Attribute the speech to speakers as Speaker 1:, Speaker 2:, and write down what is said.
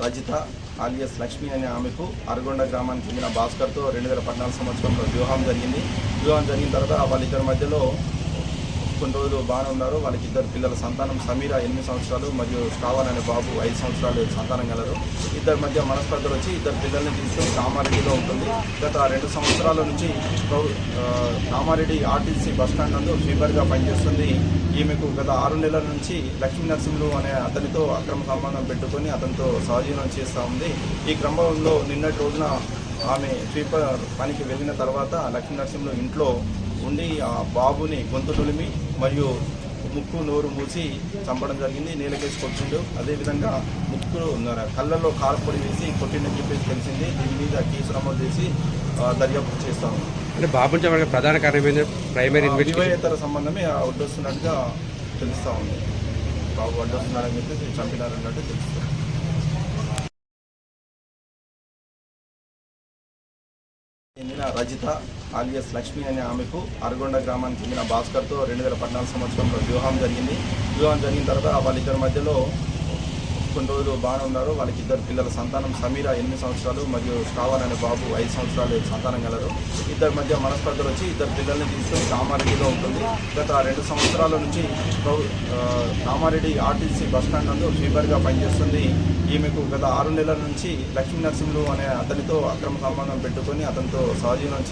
Speaker 1: Rajitha alias Lakshmi అనే ఆమెకు అరగొండ గ్రామానికి చెందిన భాస్కర్తో 2014 సంవత్సరంలో వివాహం జరిగింది. వివాహం జరిగిన తర్వాత వాళ్ళిద్దరి మధ్యలో కొన్ని రోజులు బాగానే ఉన్నారు. వాళ్ళకి ఇద్దరు పిల్లల సంతానం సమీర 8 సంవత్సరాలు మరియు శ్రావణ్ అనే బాబు 5 సంవత్సరాలు సంతానం గలరు. ఇద్దరి మధ్య మనస్పర్ధలు వచ్చి ఇద్దరు పిల్లల్ని తీసుకొని కామారెడ్డిలో ఉంటుంది. గత 2 సంవత్సరాల నుంచి కామారెడ్డి ఆర్టీసీ బస్టాండ్ నందు స్వీపర్గా పనిచేస్తుంది. ఈమెకు గత 6 నెలల నుంచి లక్ష్మీ నరసింహులు అనే అతనితో అక్రమ సంబంధం పెట్టుకొని అతనితో సహజీవనం చేస్తూ ఉంది. ఈ క్రమంలో నిన్నటి రోజున ఆమె స్వీపర్ పనికి వెళ్ళిన తర్వాత లక్ష్మీ నరసింహులు ఇంట్లో ఉండి ఆ బాబుని గొంతు నులిమి మరియు ముక్కు నోరు మూసి చంపడం జరిగింది. నేలకేసి కొట్టిండు. అదేవిధంగా ముక్కు కళ్ళల్లో కారపొడి వేసి కొట్టిండని చెప్పేసి తెలిసింది. దీని మీద కేసు నమోదు చేసి దర్యాప్తు చేస్తాము.
Speaker 2: అంటే బాబు ప్రధాన కారణం ప్రైమరీ
Speaker 1: వివాహేతర సంబంధమే వడ్డొస్తున్నట్టుగా తెలుస్తూ ఉంది. బాబు వడ్డొస్తున్నాడని చెప్పేసి చంపినారన్నట్టు తెలుస్తుంది. రజిత ఆలియస్ లక్ష్మి అనే ఆమెకు అరగొండ గ్రామానికి చెందిన భాస్కర్తో 2014 సంవత్సరంలో వివాహం జరిగింది. వివాహం జరిగిన తర్వాత వాళ్ళిద్దరి మధ్యలో కొన్ని రోజులు బాగానే ఉన్నారు. వాళ్ళకి ఇద్దరు పిల్లల సంతానం సమీర 8 సంవత్సరాలు మరియు శ్రావణ్ అనే బాబు 5 సంవత్సరాలు సంతానం గలరు. ఇద్దరి మధ్య మనస్పర్ధలు వచ్చి ఇద్దరు పిల్లల్ని తీసుకొని కామారెడ్డిలో ఉంటుంది. గత 2 సంవత్సరాల నుంచి కామారెడ్డి ఆర్టీసీ బస్టాండ్ నందు స్వీపర్గా పనిచేస్తుంది. ఈమెకు గత 6 నెలల నుంచి లక్ష్మీ నరసింహులు అనే అతనితో అక్రమ సంబంధం పెట్టుకొని అతనితో సహజీవనం